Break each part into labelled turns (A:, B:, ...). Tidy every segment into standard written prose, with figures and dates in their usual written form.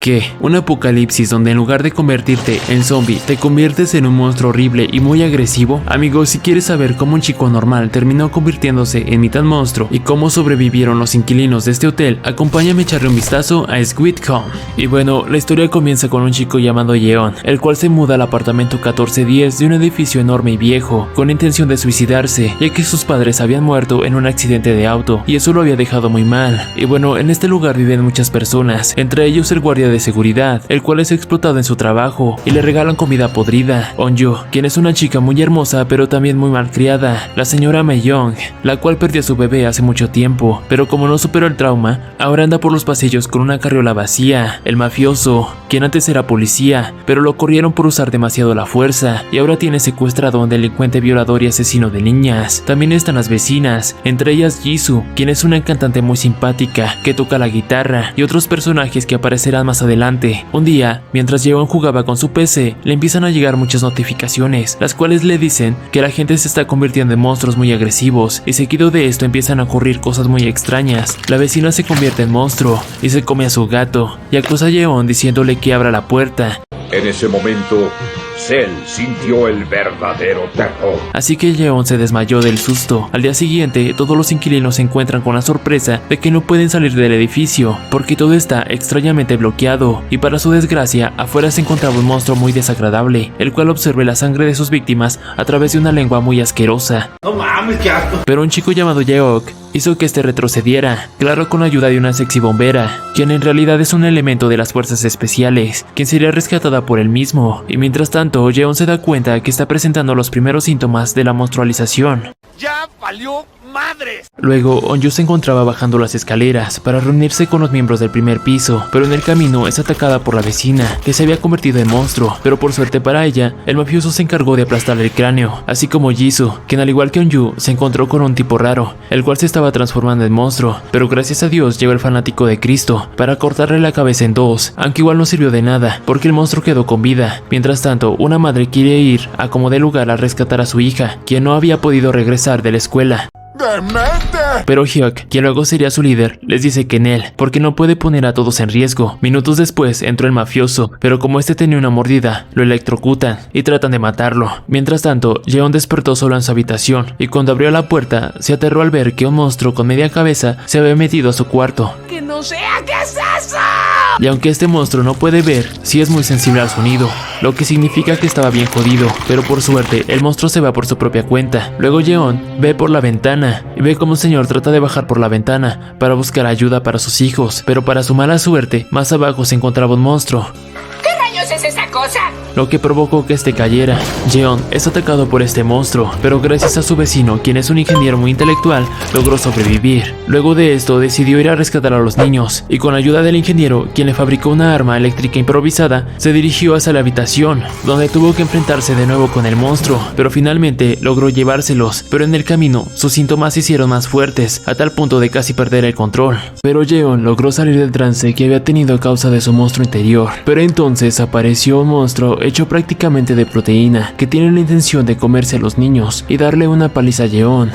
A: ¿Qué? ¿Un apocalipsis donde en lugar de convertirte en zombie, te conviertes en un monstruo horrible y muy agresivo? Amigos, si quieres saber cómo un chico normal terminó convirtiéndose en mitad monstruo y cómo sobrevivieron los inquilinos de este hotel, acompáñame a echarle un vistazo a Squid Home. Y bueno, la historia comienza con un chico llamado Yeon, el cual se muda al apartamento 1410 de un edificio enorme y viejo, con intención de suicidarse, ya que sus padres habían muerto en un accidente de auto y eso lo había dejado muy mal. Y bueno, en este lugar viven muchas personas, entre ellos el guardia de seguridad, el cual es explotado en su trabajo y le regalan comida podrida. Onju, quien es una chica muy hermosa pero también muy malcriada, la señora Myeong, la cual perdió a su bebé hace mucho tiempo, pero como no superó el trauma, ahora anda por los pasillos con una carriola vacía. El mafioso, quien antes era policía, pero lo corrieron por usar demasiado la fuerza y ahora tiene secuestrado a un delincuente violador y asesino de niñas. También están las vecinas, entre ellas Jisoo, quien es una cantante muy simpática que toca la guitarra, y otros personajes que aparecerán más adelante. Un día, mientras Yeon jugaba con su PC, le empiezan a llegar muchas notificaciones, las cuales le dicen que la gente se está convirtiendo en monstruos muy agresivos, y seguido de esto empiezan a ocurrir cosas muy extrañas. La vecina se convierte en monstruo y se come a su gato, y acusa a Yeon diciéndole que abra la puerta.
B: En ese momento, Cell sintió el verdadero terror.
A: Así que Yeon se desmayó del susto. Al día siguiente, todos los inquilinos se encuentran con la sorpresa de que no pueden salir del edificio, porque todo está extrañamente bloqueado, y para su desgracia, afuera se encontraba un monstruo muy desagradable, el cual observa la sangre de sus víctimas a través de una lengua muy asquerosa.
C: No mames, qué asco.
A: Pero un chico llamado Yeok hizo que este retrocediera, claro, con la ayuda de una sexy bombera, quien en realidad es un elemento de las fuerzas especiales, quien sería rescatada por él mismo. Y mientras tanto, Yeon se da cuenta que está presentando los primeros síntomas de la monstrualización.
C: ¡Ya valió madres!
A: Luego, Onju se encontraba bajando las escaleras para reunirse con los miembros del primer piso, pero en el camino es atacada por la vecina, que se había convertido en monstruo, pero por suerte para ella, el mafioso se encargó de aplastarle el cráneo, así como Jisoo, quien al igual que Onju, se encontró con un tipo raro, el cual se estaba transformando en monstruo, pero gracias a Dios llegó el fanático de Cristo para cortarle la cabeza en dos, aunque igual no sirvió de nada, porque el monstruo quedó con vida. Mientras tanto, una madre quiere ir a como de lugar a rescatar a su hija, quien no había podido regresar de la escuela.
C: ¡Demente!
A: Pero Hyuk, quien luego sería su líder, les dice que en él, porque no puede poner a todos en riesgo. Minutos después entró el mafioso, pero como este tenía una mordida, lo electrocutan y tratan de matarlo. Mientras tanto, Yeon despertó solo en su habitación, y cuando abrió la puerta, se aterró al ver que un monstruo con media cabeza se había metido a su cuarto.
C: ¡Que no sea! ¿Qué es eso?
A: Y aunque este monstruo no puede ver, sí es muy sensible al sonido, lo que significa que estaba bien jodido, pero por suerte el monstruo se va por su propia cuenta. Luego Yeon ve por la ventana y ve como un señor trata de bajar por la ventana para buscar ayuda para sus hijos, pero para su mala suerte, más abajo se encontraba un monstruo,
D: ¿Qué rayos es esa cosa?
A: lo que provocó que este cayera. Yeon es atacado por este monstruo, pero gracias a su vecino, quien es un ingeniero muy intelectual, logró sobrevivir. Luego de esto decidió ir a rescatar a los niños, y con la ayuda del ingeniero, quien le fabricó una arma eléctrica improvisada, se dirigió hacia la habitación, donde tuvo que enfrentarse de nuevo con el monstruo, pero finalmente logró llevárselos, pero en el camino sus síntomas se hicieron más fuertes, a tal punto de casi perder el control. Pero Yeon logró salir del trance que había tenido a causa de su monstruo interior, pero entonces apareció un monstruo hecho prácticamente de proteína, que tiene la intención de comerse a los niños y darle una paliza a Yeon.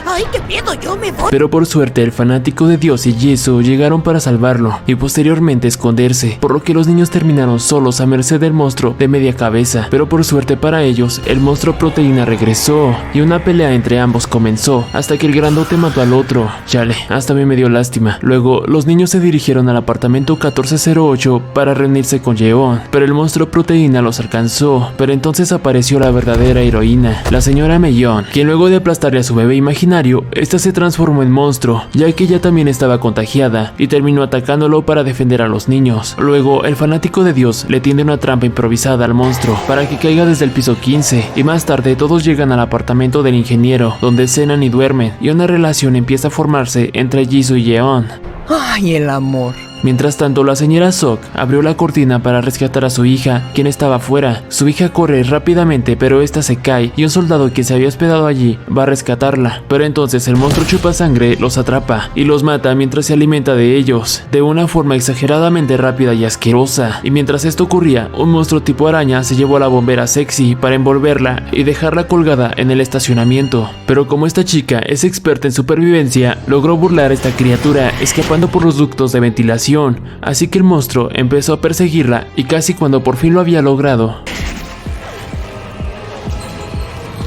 D: ¡Ay, qué miedo! ¡Yo me voy!
A: Pero por suerte el fanático de Dios y Jisoo llegaron para salvarlo y posteriormente esconderse, por lo que los niños terminaron solos a merced del monstruo de media cabeza. Pero por suerte para ellos, el monstruo proteína regresó y una pelea entre ambos comenzó, hasta que el grandote mató al otro. Chale, hasta a mí me dio lástima. Luego, los niños se dirigieron al apartamento 1408 para reunirse con Yeon, pero el monstruo proteína los alcanzó. Pero entonces apareció la verdadera heroína, la señora Myeong, quien luego de aplastarle a su bebé imaginario, esta se transformó en monstruo, ya que ella también estaba contagiada, y terminó atacándolo para defender a los niños. Luego, el fanático de Dios le tiende una trampa improvisada al monstruo para que caiga desde el piso 15, y más tarde todos llegan al apartamento del ingeniero, donde cenan y duermen, y una relación empieza a formarse entre Jisoo y Yeon.
E: ¡Ay, el amor!
A: Mientras tanto, la señora Sok abrió la cortina para rescatar a su hija, quien estaba afuera. Su hija corre rápidamente, pero esta se cae y un soldado que se había hospedado allí va a rescatarla. Pero entonces el monstruo chupasangre los atrapa y los mata mientras se alimenta de ellos, de una forma exageradamente rápida y asquerosa. Y mientras esto ocurría, un monstruo tipo araña se llevó a la bombera sexy para envolverla y dejarla colgada en el estacionamiento. Pero como esta chica es experta en supervivencia, logró burlar a esta criatura escapando por los ductos de ventilación habitación, así que el monstruo empezó a perseguirla y casi cuando por fin lo había logrado.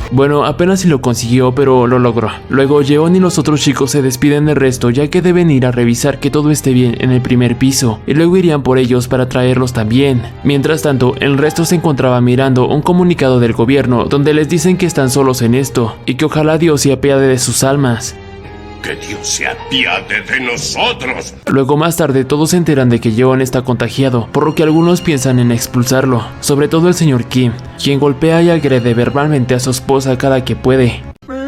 A: Bueno, apenas si lo consiguió, pero lo logró. Luego Yeon y los otros chicos se despiden del resto, ya que deben ir a revisar que todo esté bien en el primer piso, y luego irían por ellos para traerlos también. Mientras tanto, el resto se encontraba mirando un comunicado del gobierno donde les dicen que están solos en esto, y que ojalá Dios se apiade de sus almas.
B: Que Dios se apiade de nosotros.
A: Luego más tarde todos se enteran de que Yeon está contagiado, por lo que algunos piensan en expulsarlo, sobre todo el señor Kim, quien golpea y agrede verbalmente a su esposa cada que puede.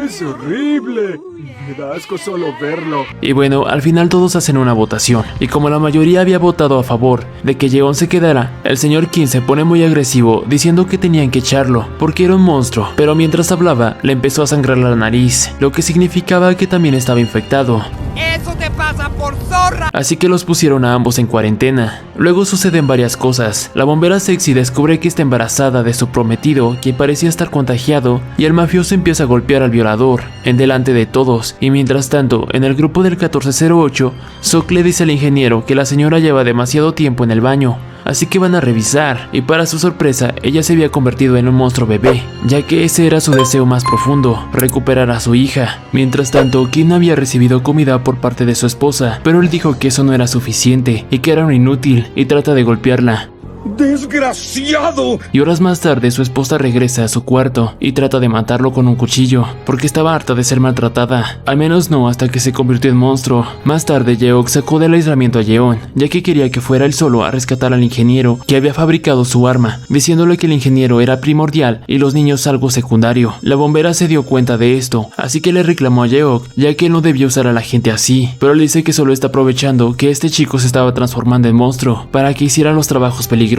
C: Es horrible. Me da asco solo verlo.
A: Y bueno, al final todos hacen una votación, y como la mayoría había votado a favor de que Yeon se quedara, el señor Kim se pone muy agresivo diciendo que tenían que echarlo, porque era un monstruo, pero mientras hablaba le empezó a sangrar la nariz, lo que significaba que también estaba infectado.
C: Eso te pasa por zorra.
A: Así que los pusieron a ambos en cuarentena. Luego suceden varias cosas. La bombera sexy descubre que está embarazada de su prometido, quien parecía estar contagiado, y el mafioso empieza a golpear al violador, en delante de todos, y mientras tanto, en el grupo del 1408, Sok le dice al ingeniero que la señora lleva demasiado tiempo en el baño, así que van a revisar, y para su sorpresa, ella se había convertido en un monstruo bebé, ya que ese era su deseo más profundo, recuperar a su hija. Mientras tanto, Kim había recibido comida por parte de su esposa, pero él dijo que eso no era suficiente, y que era un inútil, y trata de golpearla.
B: ¡Desgraciado!
A: Y horas más tarde su esposa regresa a su cuarto y trata de matarlo con un cuchillo, porque estaba harta de ser maltratada, al menos no hasta que se convirtió en monstruo. Más tarde Yeok sacó del aislamiento a Yeon, ya que quería que fuera él solo a rescatar al ingeniero que había fabricado su arma, diciéndole que el ingeniero era primordial y los niños algo secundario. La bombera se dio cuenta de esto, así que le reclamó a Yeok, ya que él no debía usar a la gente así, pero le dice que solo está aprovechando que este chico se estaba transformando en monstruo para que hiciera los trabajos peligrosos.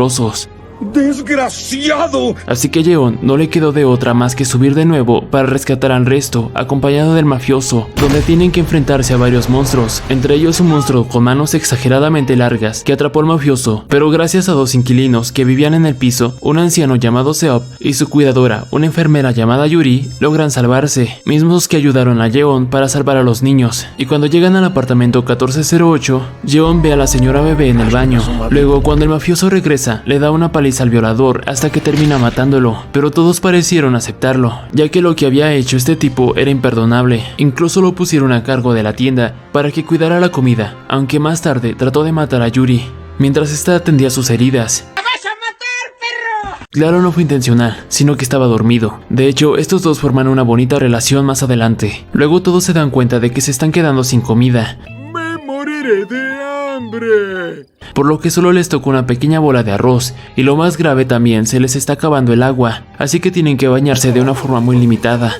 B: ¡Desgraciado!
A: Así que Yeon no le quedó de otra más que subir de nuevo para rescatar al resto, acompañado del mafioso, donde tienen que enfrentarse a varios monstruos, entre ellos un monstruo con manos exageradamente largas que atrapó al mafioso, pero gracias a dos inquilinos que vivían en el piso, un anciano llamado Seop y su cuidadora, una enfermera llamada Yuri, logran salvarse, mismos que ayudaron a Yeon para salvar a los niños. Y cuando llegan al apartamento 1408, Yeon ve a la señora bebé en el baño. Luego, cuando el mafioso regresa, le da una paliza al violador hasta que termina matándolo, pero todos parecieron aceptarlo, ya que lo que había hecho este tipo era imperdonable. Incluso lo pusieron a cargo de la tienda para que cuidara la comida, aunque más tarde trató de matar a Yuri, mientras ésta atendía sus heridas.
C: ¡Me vas a matar, perro!
A: Claro, no fue intencional, sino que estaba dormido. De hecho, estos dos forman una bonita relación más adelante. Luego todos se dan cuenta de que se están quedando sin comida.
C: ¡Me moriré de hambre!
A: Por lo que solo les tocó una pequeña bola de arroz, y lo más grave también, se les está acabando el agua, así que tienen que bañarse de una forma muy limitada.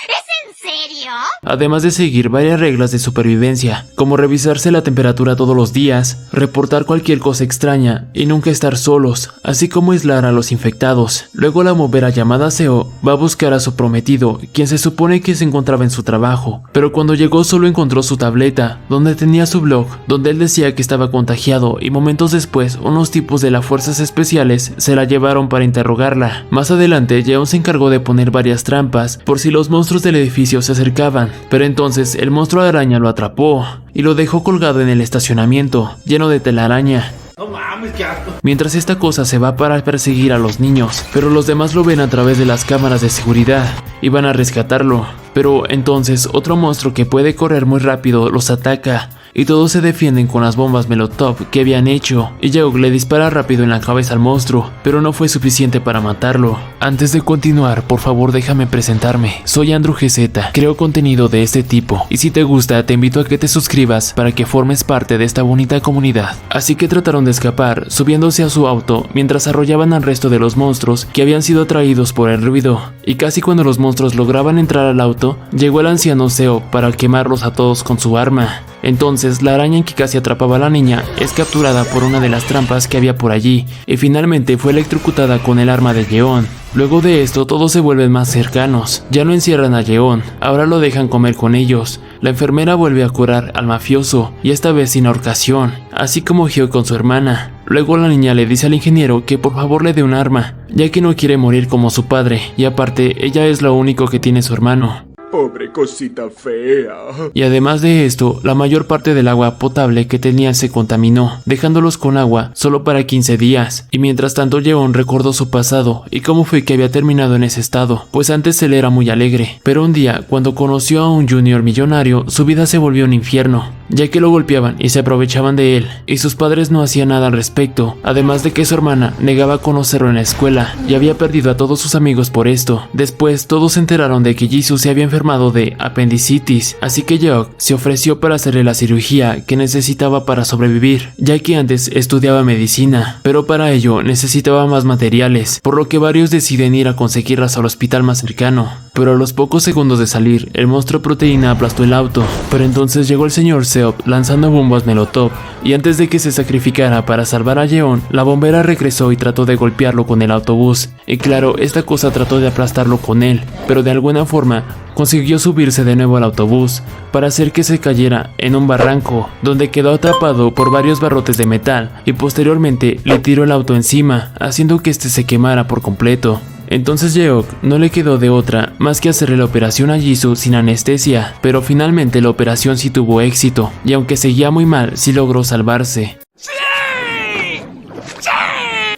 D: ¿Es en serio?
A: Además de seguir varias reglas de supervivencia, como revisarse la temperatura todos los días, reportar cualquier cosa extraña y nunca estar solos, así como aislar a los infectados. Luego la bombera llamada Seo va a buscar a su prometido, quien se supone que se encontraba en su trabajo, pero cuando llegó solo encontró su tableta, donde tenía su blog, donde él decía que estaba contagiado, y momentos después unos tipos de las fuerzas especiales se la llevaron para interrogarla. Más adelante Yeon se encargó de poner varias trampas por si los monstruos del edificio se acercaban, pero entonces el monstruo araña lo atrapó y lo dejó colgado en el estacionamiento, lleno de telaraña.
C: No mames, qué asco.
A: Mientras esta cosa se va para perseguir a los niños, pero los demás lo ven a través de las cámaras de seguridad y van a rescatarlo. Pero entonces otro monstruo que puede correr muy rápido los ataca y todos se defienden con las bombas Molotov que habían hecho, y Yeok le dispara rápido en la cabeza al monstruo, pero no fue suficiente para matarlo. Antes de continuar, por favor déjame presentarme. Soy Andrew GZ, creo contenido de este tipo, y si te gusta te invito a que te suscribas para que formes parte de esta bonita comunidad. Así que trataron de escapar, subiéndose a su auto mientras arrollaban al resto de los monstruos que habían sido atraídos por el ruido, y casi cuando los monstruos lograban entrar al auto, llegó el anciano Seo para quemarlos a todos con su arma. Entonces la araña que casi atrapaba a la niña es capturada por una de las trampas que había por allí y finalmente fue electrocutada con el arma de Yeon. Luego de esto todos se vuelven más cercanos, ya no encierran a Yeon, ahora lo dejan comer con ellos. La enfermera vuelve a curar al mafioso y esta vez sin ahorcación, así como Hyo con su hermana. Luego la niña le dice al ingeniero que por favor le dé un arma, ya que no quiere morir como su padre y aparte ella es lo único que tiene su hermano.
C: Pobre cosita fea.
A: Y además de esto, la mayor parte del agua potable que tenía se contaminó, dejándolos con agua solo para 15 días. Y mientras tanto Yeon recordó su pasado y cómo fue que había terminado en ese estado, pues antes él era muy alegre. Pero un día, cuando conoció a un junior millonario, su vida se volvió un infierno, ya que lo golpeaban y se aprovechaban de él, y sus padres no hacían nada al respecto, además de que su hermana negaba conocerlo en la escuela, y había perdido a todos sus amigos por esto. Después, todos se enteraron de que Jisoo se había enfermado de apendicitis, así que Yeok se ofreció para hacerle la cirugía que necesitaba para sobrevivir, ya que antes estudiaba medicina, pero para ello necesitaba más materiales, por lo que varios deciden ir a conseguirlas al hospital más cercano. Pero a los pocos segundos de salir, el monstruo proteína aplastó el auto, pero entonces llegó el señor Seop lanzando bombas Molotov, y antes de que se sacrificara para salvar a Yeon, la bombera regresó y trató de golpearlo con el autobús, y claro, esta cosa trató de aplastarlo con él, pero de alguna forma consiguió subirse de nuevo al autobús para hacer que se cayera en un barranco, donde quedó atrapado por varios barrotes de metal, y posteriormente le tiró el auto encima, haciendo que este se quemara por completo. Entonces Yeok no le quedó de otra más que hacerle la operación a Jisoo sin anestesia, pero finalmente la operación sí tuvo éxito, y aunque seguía muy mal, sí logró salvarse.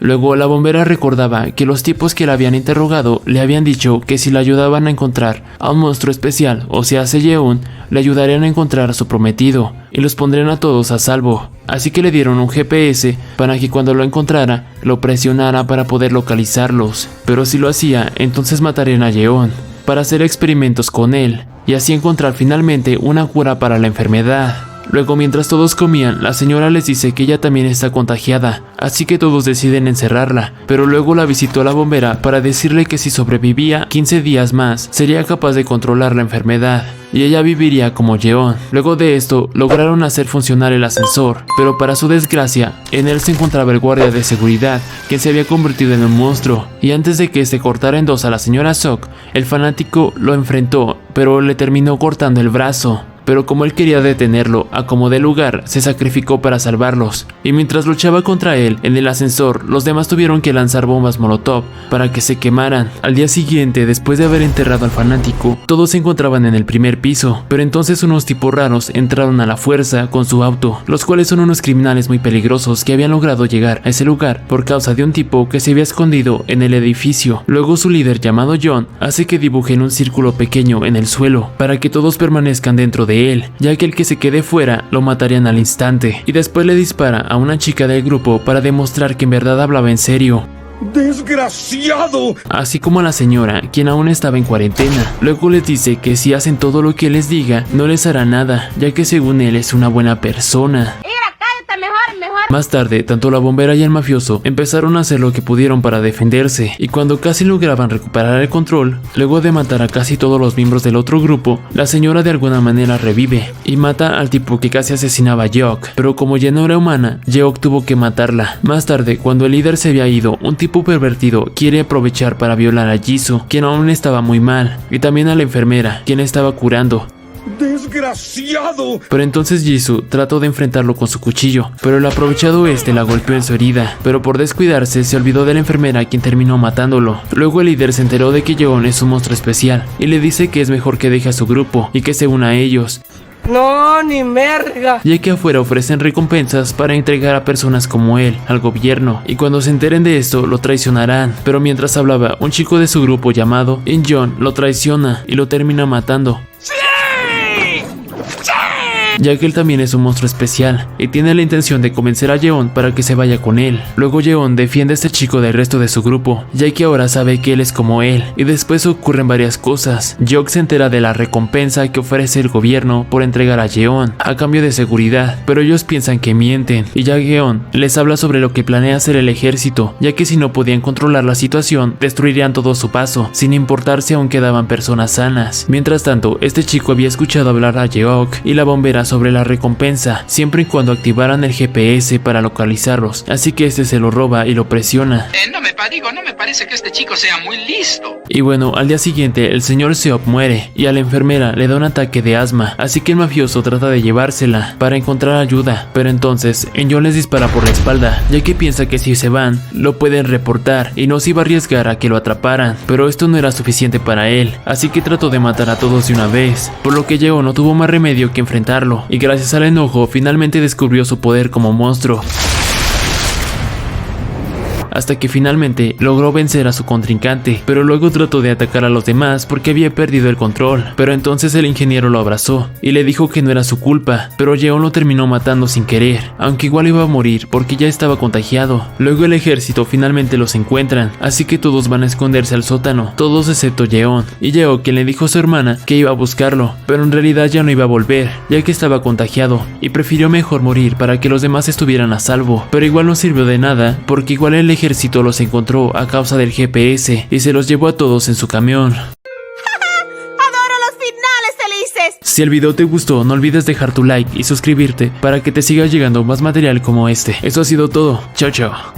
A: Luego la bombera recordaba que los tipos que la habían interrogado le habían dicho que si le ayudaban a encontrar a un monstruo especial, o sea Yeon, le ayudarían a encontrar a su prometido y los pondrían a todos a salvo. Así que le dieron un GPS para que cuando lo encontrara, lo presionara para poder localizarlos. Pero si lo hacía, entonces matarían a Yeon para hacer experimentos con él y así encontrar finalmente una cura para la enfermedad. Luego, mientras todos comían, la señora les dice que ella también está contagiada, así que todos deciden encerrarla, pero luego la visitó la bombera para decirle que si sobrevivía 15 días más, sería capaz de controlar la enfermedad, y ella viviría como Yeon. Luego de esto, lograron hacer funcionar el ascensor, pero para su desgracia, en él se encontraba el guardia de seguridad, quien se había convertido en un monstruo, y antes de que se cortara en dos a la señora Sok, el fanático lo enfrentó, pero le terminó cortando el brazo. Pero como él quería detenerlo a como de lugar, se sacrificó para salvarlos. Y mientras luchaba contra él en el ascensor, los demás tuvieron que lanzar bombas Molotov para que se quemaran. Al día siguiente, después de haber enterrado al fanático, todos se encontraban en el primer piso, pero entonces unos tipos raros entraron a la fuerza con su auto, los cuales son unos criminales muy peligrosos que habían logrado llegar a ese lugar por causa de un tipo que se había escondido en el edificio. Luego su líder, llamado John, hace que dibujen un círculo pequeño en el suelo para que todos permanezcan dentro de él, ya que el que se quede fuera lo matarían al instante, y después le dispara a una chica del grupo para demostrar que en verdad hablaba en serio.
C: ¡Desgraciado!
A: Así como a la señora, quien aún estaba en cuarentena. Luego les dice que si hacen todo lo que les diga, no les hará nada, ya que según él es una buena persona. Más tarde, tanto la bombera y el mafioso empezaron a hacer lo que pudieron para defenderse, y cuando casi lograban recuperar el control, luego de matar a casi todos los miembros del otro grupo, la señora de alguna manera revive y mata al tipo que casi asesinaba a Yeok, pero como ya no era humana, Yeok tuvo que matarla. Más tarde, cuando el líder se había ido, un tipo pervertido quiere aprovechar para violar a Jisoo, quien aún estaba muy mal, y también a la enfermera, quien estaba curando.
C: ¡Desgraciado!
A: Pero entonces Jisoo trató de enfrentarlo con su cuchillo, pero el aprovechado la golpeó en su herida, pero por descuidarse se olvidó de la enfermera, quien terminó matándolo. Luego el líder se enteró de que Yeon es un monstruo especial y le dice que es mejor que deje a su grupo y que se una a ellos.
E: No, ni merga.
A: Ya que afuera ofrecen recompensas para entregar a personas como él al gobierno, y cuando se enteren de esto lo traicionarán. Pero mientras hablaba, un chico de su grupo llamado In-John lo traiciona y lo termina matando, ya que él también es un monstruo especial y tiene la intención de convencer a Yeon para que se vaya con él. Luego Yeon defiende a este chico del resto de su grupo, ya que ahora sabe que él es como él, y después ocurren varias cosas. Yeok se entera de la recompensa que ofrece el gobierno por entregar a Yeon a cambio de seguridad, pero ellos piensan que mienten, y ya Yeon les habla sobre lo que planea hacer el ejército, ya que si no podían controlar la situación, destruirían todo su paso, sin importar si aún quedaban personas sanas. Mientras tanto, este chico había escuchado hablar a Yeok y la bombera sobre la recompensa, siempre y cuando activaran el GPS para localizarlos, así que este se lo roba y lo presiona.
F: No me parece que este chico sea muy listo.
A: Y bueno, al día siguiente el señor Seop muere y a la enfermera le da un ataque de asma, así que el mafioso trata de llevársela para encontrar ayuda, pero entonces Enjon les dispara por la espalda, ya que piensa que si se van, lo pueden reportar y no se iba a arriesgar a que lo atraparan, pero esto no era suficiente para él, así que trató de matar a todos de una vez, por lo que Yeon no tuvo más remedio que enfrentarlo, y gracias al enojo finalmente descubrió su poder como monstruo. Hasta que finalmente logró vencer a su contrincante, pero luego trató de atacar a los demás porque había perdido el control, pero entonces el ingeniero lo abrazó y le dijo que no era su culpa, pero Yeon lo terminó matando sin querer, aunque igual iba a morir porque ya estaba contagiado. Luego el ejército finalmente los encuentran, así que todos van a esconderse al sótano, todos excepto Yeon, y Yeon quien le dijo a su hermana que iba a buscarlo, pero en realidad ya no iba a volver, ya que estaba contagiado, y prefirió mejor morir para que los demás estuvieran a salvo, pero igual no sirvió de nada, porque igual el ejército los encontró a causa del GPS y se los llevó a todos en su camión.
D: ¡Adoro los finales felices!
A: Si el video te gustó, no olvides dejar tu like y suscribirte para que te siga llegando más material como este. Eso ha sido todo. Chao, chao.